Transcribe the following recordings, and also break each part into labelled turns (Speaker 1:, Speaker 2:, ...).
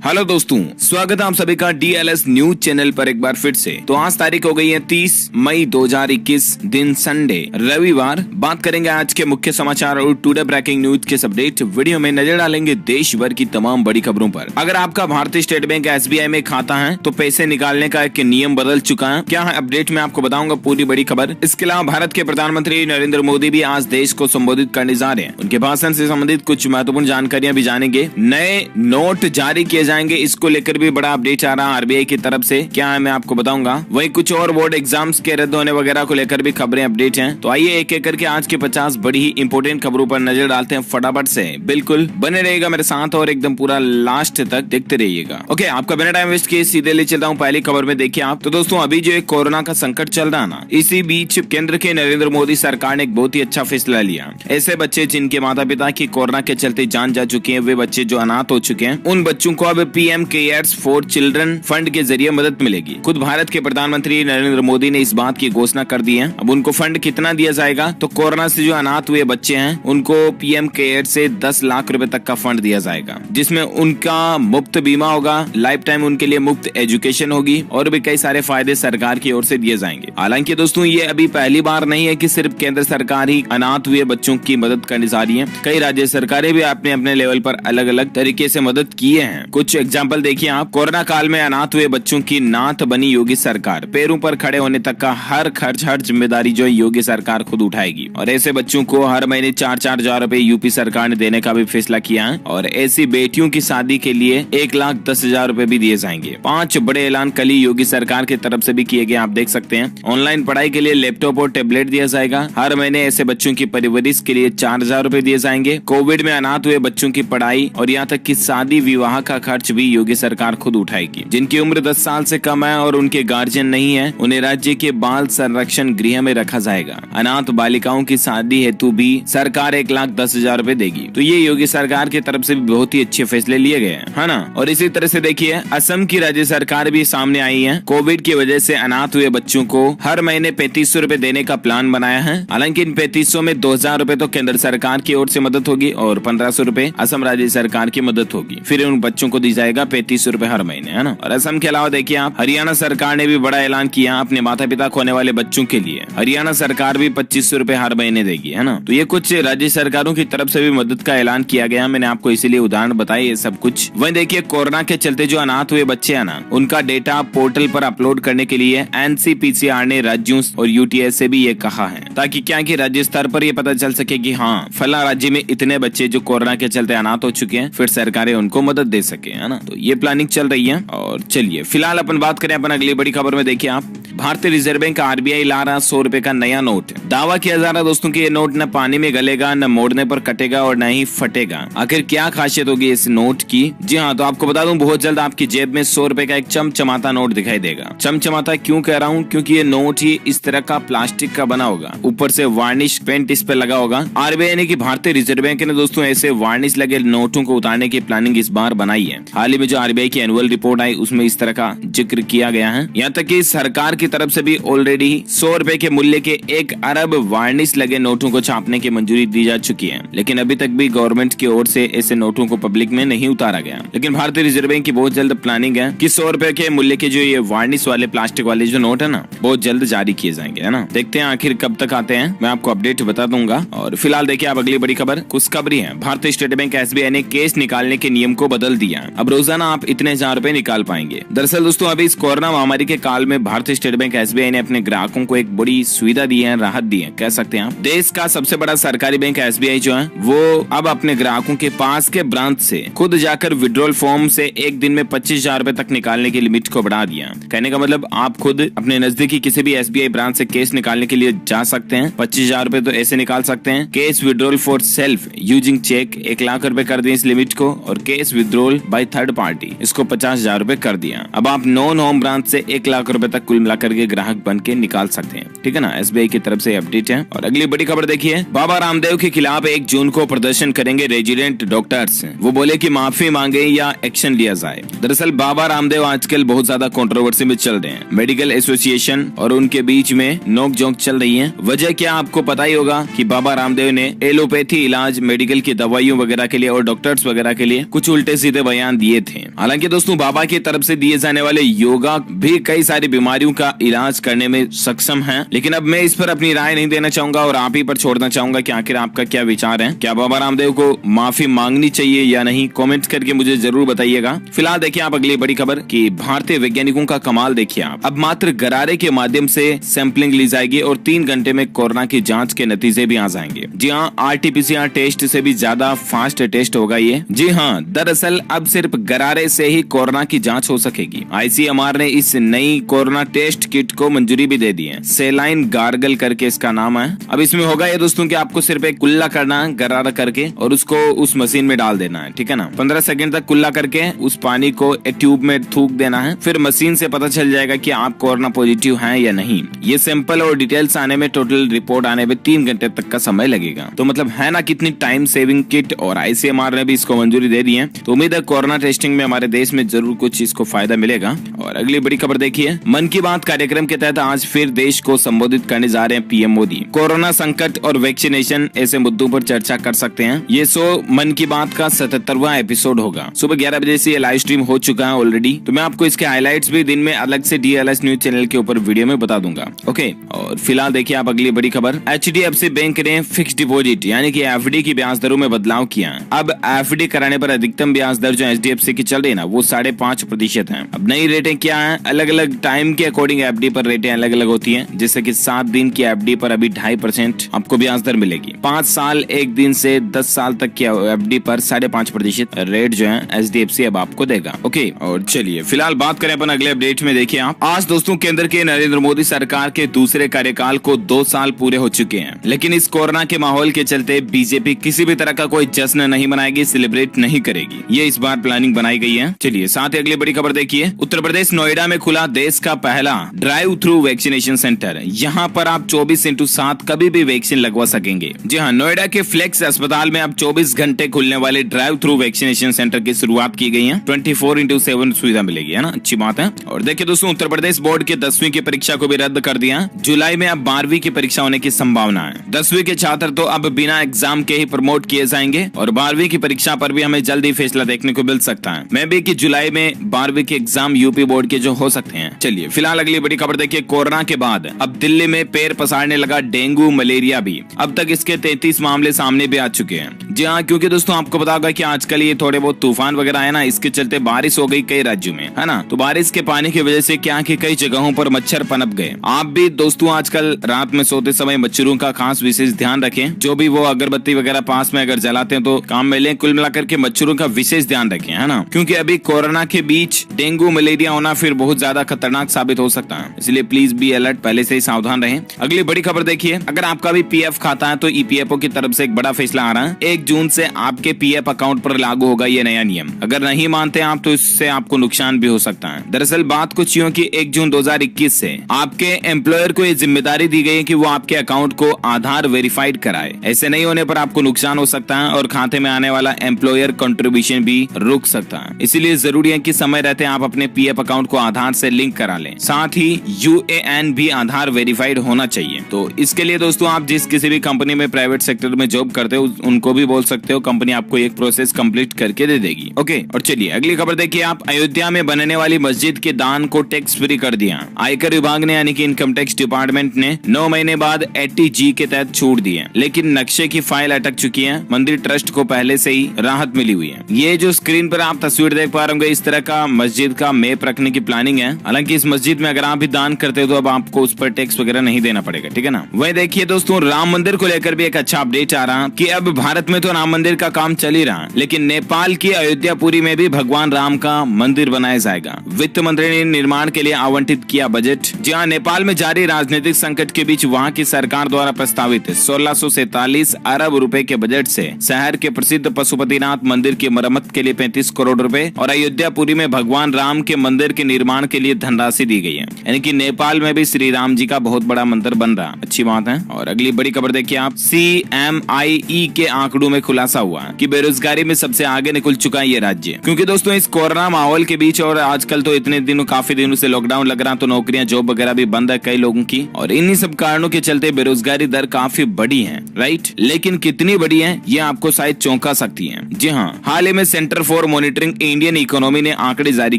Speaker 1: Hello दोस्तों, स्वागत है आप सभी का डीएलएस न्यूज चैनल पर एक बार फिर से। तो आज तारीख हो गई है 30 मई 2021, दिन संडे रविवार। बात करेंगे आज के मुख्य समाचार और टुडे ब्रेकिंग न्यूज के अपडेट। वीडियो में नजर डालेंगे देश भर की तमाम बड़ी खबरों पर। अगर आपका भारतीय स्टेट बैंक एसबीआई में खाता है तो पैसे निकालने का एक नियम बदल चुका है। क्या है अपडेट में आपको बताऊंगा पूरी बड़ी खबर। इसके अलावा भारत के प्रधानमंत्री नरेंद्र मोदी भी आज देश को संबोधित करने जा रहे हैं। उनके भाषण से संबंधित कुछ महत्वपूर्ण जानकारियां भी जानेंगे। नए नोट जारी किए जाएंगे, इसको लेकर भी बड़ा अपडेट आ रहा है आरबीआई की तरफ से। क्या है मैं आपको बताऊंगा। वहीं कुछ और बोर्ड एग्जाम्स के रद्द होने वगैरह को लेकर भी खबरें अपडेट हैं। तो आइए एक एक करके आज के 50 बड़ी ही इंपोर्टेंट खबरों पर नजर डालते हैं फटाफट से। बिल्कुल बने रहेगा मेरे साथ और एकदम पूरा लास्ट तक देखते रहिएगा। ओके, आपका बिना टाइम वेस्ट किए सीधे ले चलता हूँ पहली खबर में। देखिए आप तो दोस्तों, अभी जो एक कोरोना का संकट चल रहा ना, इसी बीच केंद्र के नरेंद्र मोदी सरकार ने एक बहुत ही अच्छा फैसला लिया। ऐसे बच्चे जिनके माता पिता की कोरोना के चलते जान जा चुके हैं, वे बच्चे जो अनाथ हो चुके हैं, उन बच्चों को अब PM cares for children fund के जरिए मदद मिलेगी। खुद भारत के प्रधानमंत्री नरेंद्र मोदी ने इस बात की घोषणा कर दी है। अब उनको फंड कितना दिया जाएगा, तो कोरोना से जो अनाथ हुए बच्चे हैं उनको पीएम केयर से 10 लाख रुपए तक का फंड दिया जाएगा, जिसमें उनका मुफ्त बीमा होगा, लाइफ टाइम उनके लिए मुफ्त एजुकेशन होगी और भी कई सारे फायदे सरकार की ओर से दिए जाएंगे। हालांकि दोस्तों, ये अभी पहली बार नहीं है कि सिर्फ केंद्र सरकार ही अनाथ हुए बच्चों की मदद करने जा रही है। कई राज्य सरकारें भी अपने अपने लेवल पर अलग अलग तरीके से मदद किए हैं। कुछ एग्जाम्पल देखिए आप। कोरोना काल में अनाथ हुए बच्चों की नाथ बनी योगी सरकार। पैरों पर खड़े होने तक का हर खर्च, हर जिम्मेदारी जो योगी सरकार खुद उठाएगी। और ऐसे बच्चों को हर महीने 4-4 हजार रुपए यूपी सरकार ने देने का भी फैसला किया है। और ऐसी बेटियों की शादी के लिए 1,10,000 रुपए भी दिए जाएंगे। 5 बड़े ऐलान कल ही योगी सरकार की तरफ से भी किए गए, आप देख सकते हैं। ऑनलाइन पढ़ाई के लिए लैपटॉप और टेबलेट दिया जाएगा। हर महीने ऐसे बच्चों की परवरिश के लिए 4,000 रुपए दिए जाएंगे। कोविड में अनाथ हुए बच्चों की पढ़ाई और यहाँ तक कि शादी विवाह का खर्च भी योगी सरकार खुद उठाएगी। जिनकी उम्र 10 साल से कम है और उनके गार्जियन नहीं है, उन्हें राज्य के बाल संरक्षण गृह में रखा जाएगा। अनाथ बालिकाओं की शादी हेतु भी सरकार 1,10,000 रुपए देगी। तो ये योगी सरकार की तरफ से भी बहुत ही अच्छे फैसले लिए गए हैं, है ना। और इसी तरह से देखिए, असम की राज्य सरकार भी सामने आई है। कोविड की वजह से अनाथ हुए बच्चों को हर महीने 3500 रुपए देने का प्लान बनाया है। हालांकि इन 3500 में 2,000 रुपए तो केंद्र सरकार की ओर से मदद होगी और 1,500 रुपए असम राज्य सरकार की मदद होगी। फिर उन बच्चों को दी जाएगा 3500 रुपए हर महीने, है ना। और असम के अलावा देखिए आप, हरियाणा सरकार ने भी बड़ा ऐलान किया अपने माता पिता खोने वाले बच्चों के लिए। हरियाणा सरकार भी 2500 रुपए हर महीने देगी, है ना। तो ये कुछ राज्य सरकारों की तरफ से भी मदद का ऐलान किया गया। मैंने आपको इसीलिए उदाहरण बताए ये सब कुछ। वहीं देखिए, कोरोना के चलते जो अनाथ हुए बच्चे हैं ना, उनका डेटा पोर्टल पर अपलोड करने के लिए एनसीपीसीआर ने राज्यों और यूटीएस से भी ये कहा है, ताकि क्या कि राज्य स्तर पर ये पता चल सके कि हाँ, फला राज्य में इतने बच्चे जो कोरोना के चलते अनाथ हो चुके हैं, फिर सरकारें उनको मदद दे सके, है ना। तो ये प्लानिंग चल रही है। और चलिए फिलहाल अपन बात करें अपन अगली बड़ी खबर में। देखिए आप, भारतीय रिजर्व बैंक आरबीआई ला रहा 100 रुपए का नया नोट। दावा किया जा रहा दोस्तों कि ये नोट न पानी में गलेगा, न मोड़ने पर कटेगा और न ही फटेगा। आखिर क्या खासियत होगी इस नोट की? जी हाँ, तो आपको बता दूं, बहुत जल्द आपकी जेब में 100 रुपए का एक चमचमाता नोट दिखाई देगा। चमचमाता क्यों कह रहा हूँ? क्योंकि ये नोट ही इस तरह का प्लास्टिक का बना होगा, ऊपर से वार्निश पेंट इस पे लगा होगा। आरबीआई ने कि भारतीय रिजर्व बैंक ने दोस्तों ऐसे वार्निश लगे नोटों को उतारने की प्लानिंग इस बार बनाई है। हाल ही में जो आरबीआई की एनुअल रिपोर्ट आई उसमें इस तरह का जिक्र किया गया है। यहाँ तक कि सरकार की तरफ से भी ऑलरेडी 100 रुपए के मूल्य के 1 अरब वार्निश लगे नोटों को छापने की मंजूरी दी जा चुकी है। लेकिन अभी तक भी गवर्नमेंट की ओर से ऐसे नोटों को पब्लिक में नहीं उतारा गया। लेकिन भारतीय रिजर्व बैंक की बहुत जल्द प्लानिंग है कि 100 रुपए के मूल्य के जो ये वार्निश वाले प्लास्टिक वाले जो नोट है ना, बहुत जल्द जारी किए जाएंगे, है ना। देखते हैं आखिर कब तक आते हैं, मैं आपको अपडेट बता दूंगा। और फिलहाल देखिए आप अगली बड़ी खबर, खुशखबरी है। भारतीय स्टेट बैंक एसबीआई ने कैश निकालने के नियम को बदल दिया। अब रोजाना आप इतने 1,000 रुपए निकाल पाएंगे। दरअसल दोस्तों, अभी इस कोरोना महामारी के काल में भारतीय स्टेट बैंक एसबीआई ने अपने ग्राहकों को एक बड़ी सुविधा दी है, राहत दी है, कह सकते हैं आप। देश का सबसे बड़ा सरकारी बैंक एसबीआई जो है, वो अब अपने ग्राहकों के पास के ब्रांच से खुद जाकर विड्रॉल फॉर्म से एक दिन में 25,000 रुपए तक निकालने की लिमिट को बढ़ा दिया। कहने का मतलब, आप खुद अपने नजदीकी किसी भी एसबीआई ब्रांच से कैश निकालने के लिए जा सकते हैं। 25,000 रुपए तो ऐसे निकाल सकते हैं। Cash withdrawal for self using cheque 1,00,000 रुपए कर दिए इस लिमिट को। और cash withdrawal by third party इसको 50,000 रुपए कर दिया। अब आप नॉन होम ब्रांच से 1,00,000 रुपए तक कुल मिला करके ग्राहक बन के निकाल सकते हैं, ठीक है ना। SBI की तरफ से अपडेट है। और अगली बड़ी खबर देखिए, बाबा रामदेव के खिलाफ 1 जून को प्रदर्शन करेंगे रेजिडेंट डॉक्टर्स। वो बोले कि माफी मांगे या एक्शन लिया जाए। दरअसल बाबा रामदेव आजकल बहुत ज्यादा कंट्रोवर्सी में चल रहे हैं। मेडिकल एसोसिएशन और उनके बीच में नोकझोंक चल रही है। वजह क्या आपको पता ही होगा कि बाबा रामदेव ने एलोपैथी इलाज, मेडिकल की दवाइयों वगैरह के लिए और डॉक्टर्स वगैरह के लिए कुछ उल्टे सीधे बयान दिए थे। हालांकि दोस्तों बाबा की तरफ से दिए जाने वाले योगा भी कई सारी बीमारियों का इलाज करने में सक्षम है। लेकिन अब मैं इस पर अपनी राय नहीं देना चाहूंगा और आप ही पर छोड़ना चाहूंगा कि आखिर आपका क्या विचार है। क्या बाबा रामदेव को माफी मांगनी चाहिए या नहीं? कमेंट करके मुझे जरूर बताइएगा। फिलहाल देखिए आप अगली बड़ी खबर कि भारतीय वैज्ञानिकों का कमाल देखिए आप। अब मात्र गरारे के माध्यम से सैंपलिंग ली जाएगी और 3 घंटे में कोरोना की जांच के नतीजे भी आ जाएंगे। जी हाँ, RT-PCR टेस्ट से भी ज्यादा फास्ट टेस्ट होगा ये। जी हाँ, दरअसल अब सिर्फ गरारे से ही कोरोना की जांच हो सकेगी। ICMR ने इस नई कोरोना टेस्ट किट को मंजूरी भी दे दी है। सेलाइन गार्गल करके इसका नाम है। अब इसमें होगा ये दोस्तों कि आपको सिर्फ एक कुल्ला करना है गरारा करके और उसको उस मशीन में डाल देना है, ठीक है ना। 15 सेकंड तक कुल्ला करके उस पानी को एक ट्यूब में थूक देना है। फिर मशीन से पता चल जाएगा कि आप कोरोना पॉजिटिव हैं या नहीं। ये सैंपल और डिटेल्स आने में, टोटल रिपोर्ट आने में 3 घंटे तक का समय लगेगा। तो मतलब है ना कितनी टाइम सेविंग किट। और ICMR ने भी इसको मंजूरी दे दी है। तो उम्मीद है कोरोना टेस्टिंग में हमारे देश में जरूर कुछ इसको फायदा मिलेगा। और अगली बड़ी खबर देखिए, मन की बात कार्यक्रम के तहत आज फिर देश को संबोधित करने जा रहे हैं PM मोदी। कोरोना संकट और वैक्सीनेशन ऐसे मुद्दों पर चर्चा कर सकते हैं। ये शो मन की बात का 77वां एपिसोड होगा। सुबह 11 बजे से लाइव स्ट्रीम हो चुका है ऑलरेडी। तो मैं आपको इसके हाइलाइट्स भी दिन में अलग से DLS न्यूज चैनल के ऊपर वीडियो में बता दूंगा। ओके, और फिलहाल देखिए आप अगली बड़ी खबर, HDFC बैंक ने फिक्स डिपॉजिट यानी कि FD की ब्याज दरों में बदलाव किया है। अब FD कराने पर अधिकतम ब्याज दर जो HDFC की चल रही है ना, वो 5.5% है। अब नई रेटें क्या है? अलग अलग टाइम के अकॉर्डिंग FD पर रेटें अलग अलग होती है। जैसे कि 7 दिन की FD पर अभी 2.5% आपको ब्याज दर मिलेगी। 5 साल 1 दिन से 10 साल तक की FD पर 5.5% रेट जो है HDFC अब आपको देगा। ओके, और चलिए फिलहाल बात करें अपन अगले अपडेट में। देखिए आप, आज दोस्तों केंद्र के नरेंद्र मोदी सरकार के दूसरे कार्यकाल को 2 साल पूरे हो चुके हैं। लेकिन इस कोरोना के माहौल के चलते बीजेपी किसी भी तरह का कोई जश्न नहीं मनाएगी, सेलिब्रेट नहीं करेगी। ये इस बार प्लानिंग बनाई गई है। चलिए साथ ही अगली बड़ी खबर देखिए, उत्तर प्रदेश नोएडा में खुला देश का पहला ड्राइव थ्रू वैक्सीनेशन सेंटर। यहाँ पर आप 24/7 कभी भी वैक्सीन लगवा सकेंगे। जी हाँ, नोएडा के फ्लेक्स अस्पताल में अब 24 घंटे खुलने वाले ड्राइव थ्रू वैक्सीनेशन सेंटर की शुरुआत की गई है। 24/7 सुविधा मिलेगी, है ना, अच्छी बात है। और देखिए दोस्तों, उत्तर प्रदेश बोर्ड की 10वीं की परीक्षा को भी रद्द कर दिया। जुलाई में अब 12वीं की परीक्षा होने की संभावना है। 10वीं के छात्र तो अब बिना एग्जाम के ही प्रमोट किए जाएंगे और 12वीं की परीक्षा पर भी हमें जल्दी फैसला देखने को मिल सकता है। मैं भी कि जुलाई में 12वीं के एग्जाम यूपी बोर्ड के जो हो सकते हैं। चलिए फिलहाल अगली बड़ी खबर देखिए, कोरोना के बाद अब दिल्ली में पैर पसारने लगा डेंगू मलेरिया भी। अब तक इसके 33 मामले सामने भी आ चुके हैं। जी हाँ, क्योंकि दोस्तों आपको पता होगा कि आजकल ये थोड़े बहुत तूफान वगैरह है ना, इसके चलते बारिश हो गई कई राज्यों में, है ना। तो बारिश के पानी की वजह से क्या कि कई जगहों पर मच्छर पनप गए। आप भी दोस्तों आजकल रात में सोते समय मच्छरों का खास विशेष ध्यान रखें। जो भी वो अगरबत्ती वगैरह पास में अगर जलाते हैं तो काम में लें। कुल मिलाकर के मच्छरों का विशेष ध्यान रखें, है ना, क्योंकि अभी कोरोना के बीच डेंगू मलेरिया होना फिर बहुत ज्यादा खतरनाक साबित हो सकता है। इसलिए प्लीज बी अलर्ट, पहले से ही सावधान रहें। अगली बड़ी खबर देखिए, अगर आपका भी PF खाता है तो EPFO की तरफ से एक बड़ा फैसला आ रहा है। 1 जून से आपके PF अकाउंट पर लागू होगा ये नया नियम। अगर नहीं मानते आप तो इससे आपको नुकसान भी हो सकता है। दरअसल बात कुछ यूं कि 1 जून 2021 से आपके एम्प्लॉयर को ये जिम्मेदारी दी गई है कि वो आपके अकाउंट को आधार वेरीफाइड कराए। ऐसे नहीं होने पर आपको नुकसान हो सकता है और खाते में आने वाला एम्प्लॉयर कंट्रीब्यूशन भी रुक सकता है। इसीलिए जरूरी है कि समय रहते आप अपने PF अकाउंट को आधार से लिंक करा लें। साथ ही UAN भी आधार वेरीफाइड होना चाहिए। तो इसके लिए दोस्तों आप जिस किसी भी कंपनी में प्राइवेट सेक्टर में जॉब करते हो उनको भी बोल सकते हो, कंपनी आपको एक प्रोसेस कंप्लीट करके दे देगी। ओके, और चलिए अगली खबर देखिए आप, अयोध्या में बनने वाली मस्जिद के दान को टैक्स फ्री कर दिया। आयकर विभाग ने यानी कि इनकम टैक्स डिपार्टमेंट ने 9 महीने बाद 80G के तहत छूट दी है। लेकिन नक्शे की फाइल अटक चुकी है। मंदिर ट्रस्ट को पहले से ही राहत मिली हुई है। ये जो स्क्रीन पर आप तस्वीर देख पा रहे होंगे, इस तरह का मस्जिद का मैप रखने की प्लानिंग है। हालांकि इस मस्जिद में अगर आप भी दान करते हो तो अब आपको उस पर टैक्स वगैरह नहीं देना पड़ेगा, ठीक है ना। वही देखिए दोस्तों, राम मंदिर को लेकर भी एक अच्छा अपडेट आ रहा कि अब भारत में तो राम मंदिर का काम चल ही रहा, लेकिन नेपाल की अयोध्यापुरी में भी भगवान राम का मंदिर बनाया जाएगा। वित्त मंत्री ने निर्माण के लिए आवंटित किया बजट। जी हाँ, नेपाल में जारी राजनीतिक संकट के बीच वहां की सरकार द्वारा प्रस्तावित 1647 अरब रुपए के बजट से शहर के प्रसिद्ध पशुपतिनाथ मंदिर की मरम्मत के लिए 35 करोड़ रुपए और अयोध्यापुरी में भगवान राम के मंदिर के निर्माण के लिए धनराशि दी गई है। यानी कि नेपाल में भी श्री राम जी का बहुत बड़ा मंदिर बन रहा, अच्छी बात है। और अगली बड़ी खबर देखिए आप, CMIE के आंकड़ों में खुलासा हुआ कि बेरोजगारी में सबसे आगे निकल चुका है ये राज्य। क्योंकि दोस्तों इस कोरोना माहौल के बीच और आजकल तो इतने दिनों काफी दिनों से लॉकडाउन लग रहा, तो नौकरियां जॉब वगैरह भी बंद है कई लोगों की, और इन्हीं सब कारणों के चलते बेरोजगारी दर काफी बड़ी है, राइट। लेकिन कितनी बड़ी है ये आपको शायद चौंका सकती है। जी हाँ, हाल ही में centre for monitoring Indian economy ने आंकड़े जारी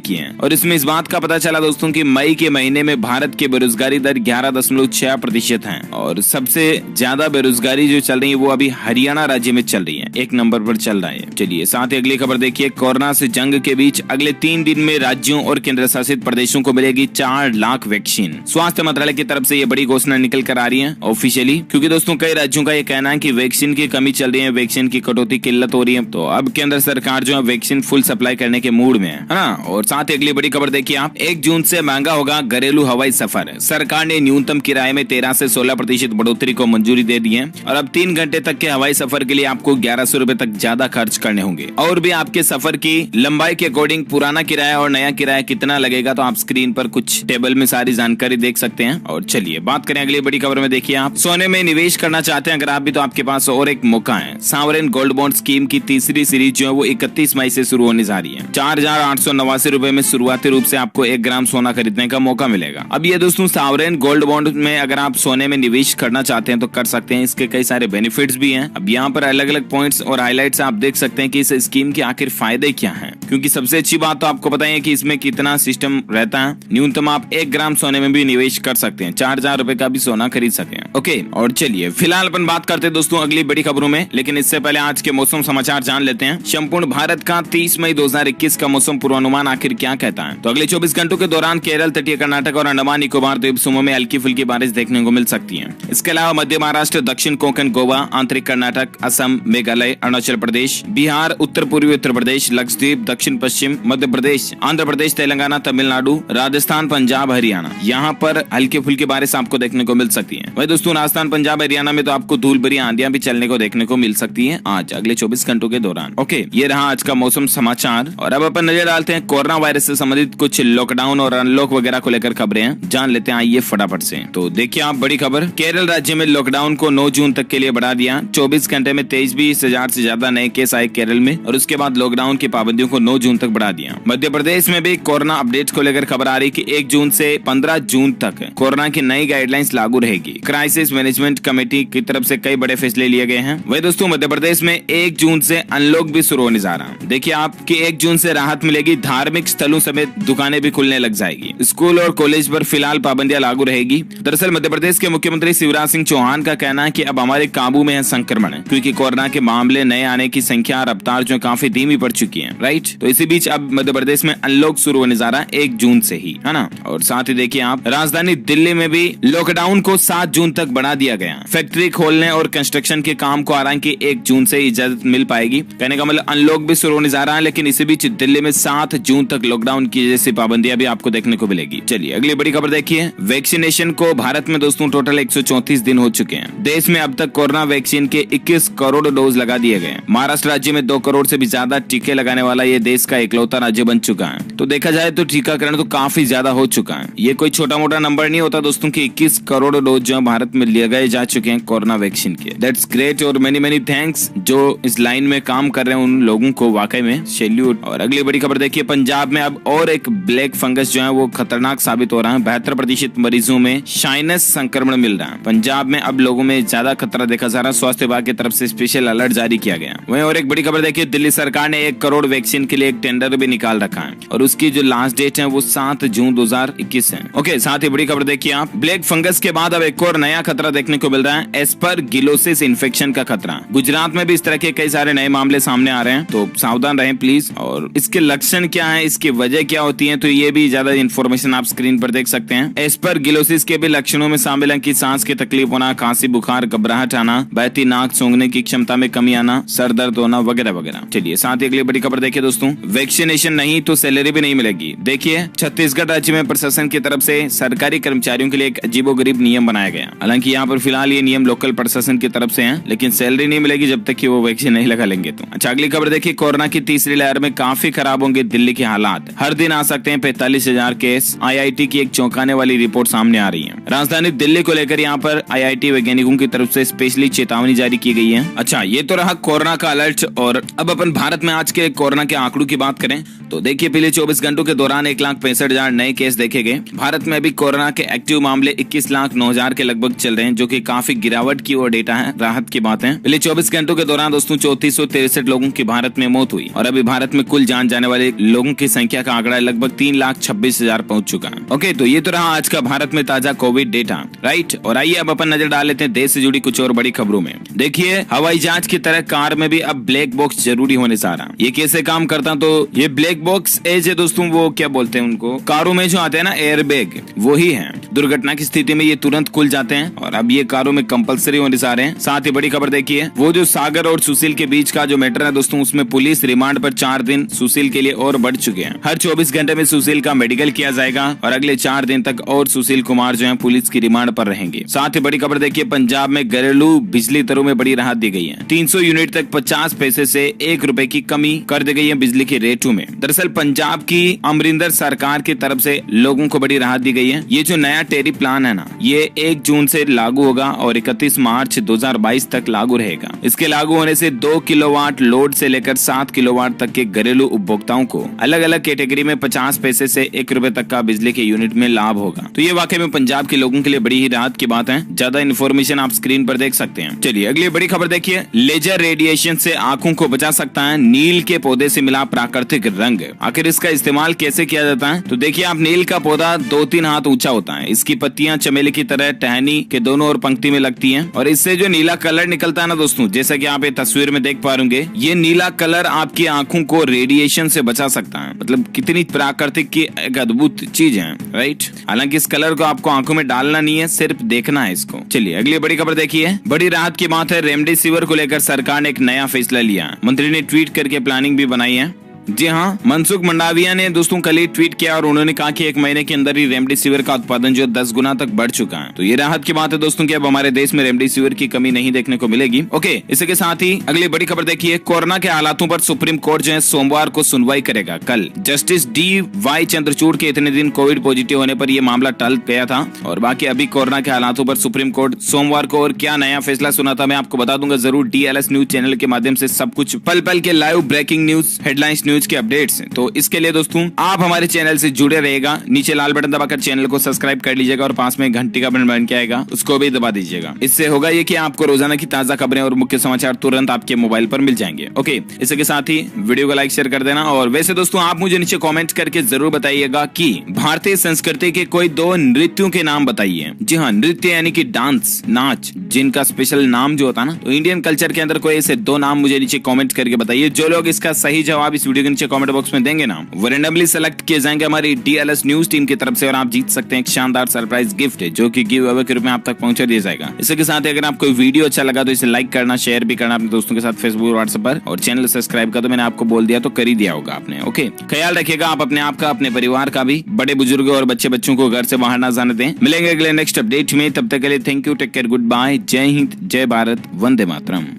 Speaker 1: किए हैं और इसमें इस बात का पता चला दोस्तों कि मई के महीने में भारत की बेरोजगारी दर 11.6% है और सबसे ज्यादा बेरोजगारी जो चल रही है वो अभी हरियाणा राज्य में चल रही है, 1 नंबर पर चल रहा है। चलिए साथ ही अगली खबर देखिए, कोरोना से जंग के बीच अगले 3 दिन में राज्यों और केंद्र शासित प्रदेशों को मिलेगी 4 लाख वैक्सीन। स्वास्थ्य मंत्रालय की तरफ से ये बड़ी घोषणा निकल कर आ रही है ऑफिशियली, क्योंकि दोस्तों कई राज्यों का ये कहना है कि वैक्सीन की कमी चल रही है, वैक्सीन की कटौती किल्लत हो रही है, तो अब केंद्र सरकार जो है वैक्सीन फुल सप्लाई करने के मूड में है ना। और साथ ही अगली बड़ी खबर देखिए आप, 1 जून से महंगा होगा घरेलू हवाई सफर। सरकार ने न्यूनतम किराए में 13 से 16% बढ़ोतरी को मंजूरी दे दी है और अब 3 घंटे तक के हवाई सफर के लिए आपको 1100 रुपए तक ज्यादा खर्च करने होंगे। और भी आपके सफर की लंबाई के अकॉर्डिंग पुराना किराया और नया किराया कितना लगेगा तो आप स्क्रीन पर कुछ टेबल में सारी जानकारी देख सकते हैं। और चलिए बात करें अगली बड़ी खबर में, देखिए आप सोने में निवेश करना चाहते हैं अगर आप भी, तो आपके पास और एक मौका है। सावरेन गोल्ड बॉन्ड स्कीम की तीसरी सीरीज जो है वो 31 मई से शुरू होने जा रही है। 4,889 रुपए में शुरुआती रूप से आपको 1 ग्राम सोना खरीदने का मौका मिलेगा। अब ये दोस्तों सावरेन गोल्ड बॉन्ड में अगर आप सोने में निवेश करना चाहते हैं तो कर सकते हैं, इसके कई सारे बेनिफिट्स भी हैं। अब यहाँ पर अलग अलग पॉइंट्स और हाईलाइट्स आप देख सकते हैं कि इस स्कीम के आखिर फायदे क्या हैं, क्योंकि सबसे अच्छी बात तो आपको पता है कि इसमें कितना सिस्टम रहता है। न्यूनतम आप 1 ग्राम सोने में भी निवेश कर सकते हैं, 4,000 रुपए का भी सोना खरीद सके। ओके, और चलिए फिलहाल अपन बात करते हैं दोस्तों अगली बड़ी खबरों में, लेकिन इससे पहले आज के मौसम समाचार जान लेते हैं। संपूर्ण भारत का 30 मई 2021 का मौसम पूर्वानुमान आखिर क्या कहता है। तो अगले 24 घंटों के दौरान केरल, तटीय कर्नाटक और अंडमान निकोबार द्वीप समूह में हल्की फुल्की बारिश देखने को मिल सकती है। इसके अलावा मध्य महाराष्ट्र, दक्षिण कोंकण, गोवा, आंतरिक कर्नाटक, असम, मेघालय, अरुणाचल प्रदेश, बिहार, उत्तर पूर्वी उत्तर प्रदेश, लक्षद्वीप, दक्षिण पश्चिम मध्य प्रदेश, आंध्र प्रदेश, तेलंगाना, तमिलनाडु, राजस्थान, पंजाब, हरियाणा, यहाँ पर हल्की फुल्की बारिश आपको देखने को मिल सकती है। वही दोस्तों राजस्थान, पंजाब, हरियाणा में तो आपको धूल भरी आंधियां भी चलने को देखने को मिल सकती है आज अगले 24 घंटों के दौरान। ओके, ये रहा आज का मौसम समाचार। और अब अपन नजर डालते हैं कोरोना वायरस से संबंधित कुछ लॉकडाउन और अनलॉक वगैरह को लेकर खबरें हैं, जान लेते हैं आइए फटाफट से। तो देखिए आप बड़ी खबर, केरल राज्य में लॉकडाउन को 9 जून तक के लिए बढ़ा दिया। 24 घंटे में 23,000 से ज्यादा नए केस आए केरल में और उसके बाद लॉकडाउन की पाबंदियों को 9 जून तक बढ़ा दिया। मध्य प्रदेश में भी कोरोना अपडेट्स को लेकर खबर आ रही कि 1 जून से 15 जून तक कोरोना की नई गाइडलाइंस लागू रहेगी। क्राइसिस मैनेजमेंट कमेटी की तरफ से कई बड़े फैसले लिए गए हैं। वही दोस्तों मध्य प्रदेश में 1 जून से अनलॉक भी शुरू होने जा रहा। देखिए आपकी 1 जून से राहत मिलेगी, धार्मिक स्थलों समेत दुकानें भी खुलने लग जाएगी। स्कूल और कॉलेज पर फिलहाल पाबंदियां लागू रहेगी। दरअसल मध्य प्रदेश के मुख्यमंत्री शिवराज सिंह चौहान का कहना है कि अब हमारे काबू में है संक्रमण, क्योंकि कोरोना के मामले नए आने की संख्या रफ्तार जो काफी धीमी पड़ चुकी है, राइट। तो इसी बीच अब मध्य प्रदेश में अनलॉक शुरू होने जा रहा है 1 जून से ही, है ना। और साथ ही देखिए आप राजधानी दिल्ली में भी लॉकडाउन को 7 जून तक बढ़ा दिया गया। फैक्ट्री खोलने और कंस्ट्रक्शन के काम को हालांकि 1 जून से इजाजत मिल पाएगी। कहने का मतलब अनलॉक भी शुरू होने जा रहा है, लेकिन इसी बीच दिल्ली में 7 जून तक लॉकडाउन की जैसी पाबंदियां भी आपको देखने को मिलेगी। चलिए अगली बड़ी खबर देखिए, वैक्सीनेशन को भारत में दोस्तों टोटल 134 दिन हो चुके हैं। देश में अब तक कोरोना वैक्सीन के 21 करोड़ डोज लगा दिए गए। महाराष्ट्र राज्य में 2 करोड़ से भी ज्यादा टीके लगाने वाला ये देश का इकलौता राज्य बन चुका है। तो देखा जाए तो टीकाकरण तो काफी ज्यादा हो चुका है। ये कोई छोटा मोटा नंबर नहीं होता दोस्तों की 21 करोड़ डोज जो भारत में लगाए जा चुके हैं कोरोना वैक्सीन के। दैट्स ग्रेट और मेनी मेनी थैंक्स जो इस लाइन में काम कर रहे हैं उन लोगों को, वाकई में सैल्यूट। और अगली बड़ी खबर देखिए, पंजाब में अब और एक ब्लैक फंगस जो है वो खतरनाक साबित हो रहा है। 72% मरीजों में साइनस संक्रमण मिल रहा है। पंजाब में अब लोगों में ज्यादा खतरा देखा जा रहा है। स्वास्थ्य विभाग की तरफ से स्पेशल अलर्ट जारी किया गया। वहीं और एक बड़ी खबर देखिए, दिल्ली सरकार ने 1 करोड़ वैक्सीन के लिए एक टेंडर भी निकाल रखा है और उसकी जो लास्ट डेट है वो 7 जून 2021 है। ओके, साथ ही बड़ी खबर देखिए आप, ब्लैक फंगस के बाद अब एक और नया नया खतरा देखने को मिल रहा है, एस्परगिलोसिस इन्फेक्शन का खतरा। गुजरात में भी इस तरह के कई सारे नए मामले सामने आ रहे हैं, तो सावधान रहें प्लीज। और इसके लक्षण क्या है, इसकी वजह क्या होती है, तो ये भी ज्यादा इन्फॉर्मेशन आप स्क्रीन पर देख सकते हैं। एस्परगिलोसिस के भी लक्षणों में शामिल है कि सांस की तकलीफ होना, खांसी, बुखार, घबराहट आना, बहती नाक, सूंघने की क्षमता में कमी आना, सर दर्द होना वगैरह वगैरह। चलिए साथ ही अगली बड़ी खबर देखिए दोस्तों, वैक्सीनेशन नहीं तो सैलरी भी नहीं मिलेगी। देखिए छत्तीसगढ़ राज्य में प्रशासन की तरफ से सरकारी कर्मचारियों के लिए एक अजीबोगरीब नियम बनाया गया। हालांकि यहाँ पर फिलहाल ये नियम लोकल प्रशासन की तरफ से है, लेकिन सैलरी नहीं मिलेगी जब तक कि वो वैक्सीन नहीं लगा लेंगे। तो अच्छा अगली खबर देखिए, कोरोना की तीसरी लहर में काफी खराब होंगे दिल्ली के हालात। हर दिन आ सकते हैं 45,000 केस। IIT की एक चौंकाने वाली रिपोर्ट सामने आ रही है। राजधानी दिल्ली को लेकर यहाँ पर IIT वैज्ञानिकों की तरफ से स्पेशली चेतावनी जारी की गई है। अच्छा ये तो रहा कोरोना का अलर्ट। और अब अपन भारत में आज के कोरोना के आंकड़ों की बात करें तो देखिए पिछले 24 घंटों के दौरान 1,65,000 नए केस देखे गए। भारत में अभी कोरोना के एक्टिव मामले 21,09,000 के लगभग चल रहे हैं, जो कि काफी गिरावट की ओर डेटा है, राहत की बात है। पिछले 24 घंटों के दौरान दोस्तों 3463 लोगों की भारत में मौत हुई और अभी भारत में कुल जान जाने वाले लोगों की संख्या का आंकड़ा लगभग 3,26,000 पहुंच चुका है। ओके, तो ये तो रहा आज का भारत में ताजा कोविड डेटा, राइट। और आइए अब अपन नजर डाल लेते हैं देश से जुड़ी कुछ और बड़ी खबरों में। देखिए हवाई जहाज की तरह कार में भी अब ब्लैक बॉक्स जरूरी होने जा रहा। ये कैसे काम करता, तो ये ब्लैक बॉक्स एज है दोस्तों, वो क्या बोलते हैं उनको, कारों में जो आते हैं ना एयर बैग, वो ही है। दुर्घटना की स्थिति में ये तुरंत खुल जाते हैं और अब ये कारों में कंपलसरी होने जा रहे हैं। साथ ही बड़ी खबर देखिए, वो जो सागर और सुशील के बीच का जो मैटर है दोस्तों, उसमें पुलिस रिमांड पर 4 दिन सुशील के लिए और बढ़ चुके हैं। हर 24 घंटे में सुशील का मेडिकल किया जाएगा और अगले 4 दिन तक और सुशील कुमार जो है पुलिस की रिमांड पर रहेंगे। साथ ही बड़ी खबर देखिए, पंजाब में घरेलू बिजली दरों में बड़ी राहत दी गई है। 300 यूनिट तक 50 पैसे से 1 रुपए की कमी कर दी गई है बिजली के रेटों में। दरअसल पंजाब की अमरिंदर सरकार की तरफ से लोगों को बड़ी राहत दी गई है। ये जो नया टेरिफ प्लान है ना, ये 1 जून से लागू होगा और 31 मार्च 2022 तक लागू रहेगा। इसके लागू होने से 2 किलोवाट लोड से लेकर 7 किलोवाट तक के घरेलू उपभोक्ताओं को अलग अलग कैटेगरी में 50 पैसे से 1 रुपए तक का बिजली के यूनिट में लाभ होगा। तो ये वाकई में पंजाब के लोगों के लिए बड़ी ही राहत की बात है। ज्यादा इन्फॉर्मेशन आप स्क्रीन पर देख सकते हैं। चलिए अगली बड़ी खबर देखिए, लेजर रेडिएशन से आंखों को बचा सकता है नील के पौधे से मिला प्राकृतिक रंग। आखिर इसका इस्तेमाल कैसे किया जाता है, तो देखिए आप नील का पौधा 2-3 हाथ ऊंचा होता है। इसकी पत्तियां चमेली की तरह टहनी के दोनों ओर पंक्ति में लगती हैं और इससे जो नीला कलर निकलता है ना दोस्तों, जैसा कि आप ये तस्वीर में देख पा रहे, ये नीला कलर आपकी आंखों को रेडिएशन से बचा सकता है। मतलब कितनी प्राकृतिक की एक अद्भुत चीज है, राइट। हालांकि इस कलर को आपको आंखों में डालना नहीं है, सिर्फ देखना है इसको। चलिए अगली बड़ी खबर देखिए, बड़ी राहत की बात है, रेमडेसिविर को लेकर सरकार ने एक नया फैसला लिया। मंत्री ने ट्वीट करके प्लानिंग भी बनाई है। जी हाँ, मनसुख मंडाविया ने दोस्तों कल ही ट्वीट किया और उन्होंने कहा कि 1 महीने के अंदर ही रेमडेसिविर का उत्पादन जो 10 गुना तक बढ़ चुका है। तो ये राहत की बात है दोस्तों कि अब हमारे देश में रेमडेसिविर की कमी नहीं देखने को मिलेगी। ओके, इसी के साथ ही अगली बड़ी खबर देखिए, कोरोना के हालातों पर सुप्रीम कोर्ट जो है सोमवार को सुनवाई करेगा। कल जस्टिस DY चंद्रचूड़ के इतने दिन कोविड पॉजिटिव होने पर यह मामला टल गया था और बाकी अभी कोरोना के हालातों पर सुप्रीम कोर्ट सोमवार को और क्या नया फैसला सुना था मैं आपको बता दूंगा जरूर। DLS न्यूज चैनल के माध्यम से सब कुछ पल पल के live breaking news, headlines news के अपडेट्स। तो इसके लिए दोस्तों आप हमारे चैनल से जुड़े रहेगा। नीचे लाल बटन दबाकर चैनल को सब्सक्राइब कर लीजिएगा और पास में घंटी का बटन बन के आएगा, उसको भी दबा दीजिएगा। इससे होगा ये कि आपको रोजाना की ताजा खबरें और मुख्य समाचार तुरंत आपके मोबाइल पर मिल जाएंगे। ओके, इसके साथ ही वीडियो को लाइक शेयर कर देना। और वैसे दोस्तों आप मुझे नीचे कॉमेंट करके जरूर बताइएगा कि भारतीय संस्कृति के कोई 2 नृत्यों के नाम बताइए। जी हाँ, नृत्य यानी कि डांस, नाच, जिनका स्पेशल नाम जो होता है ना, तो इंडियन कल्चर के अंदर कोई ऐसे 2 नाम मुझे नीचे कॉमेंट करके बताइए। जो लोग इसका सही जवाब इस वीडियो के नीचे कॉमेंट बॉक्स में देंगे ना, वो रैंडमली सेलेक्ट किए जाएंगे हमारी DLS न्यूज टीम की तरफ से और आप जीत सकते हैं एक शानदार सरप्राइज गिफ्ट जो कि गिव अवे के रूप में आप तक पहुंचा दिया जाएगा। इसके साथ ही अगर आपको वीडियो अच्छा लगा तो इसे लाइक करना, शेयर भी करना अपने दोस्तों के साथ फेसबुक और व्हाट्सएप पर, और चैनल सब्सक्राइब कर दो। मैंने आपको बोल दिया तो कर ही दिया होगा आपने। ओके, ख्याल रखिएगा आप अपने आप का, अपने परिवार का भी। बड़े बुजुर्गों और बच्चे बच्चों को घर से बाहर ना जाने दें। मिलेंगे अगले नेक्स्ट अपडेट में, तब तक के लिए thank you, take care, goodbye, जय हिंद, जय भारत, वंदे मातरम।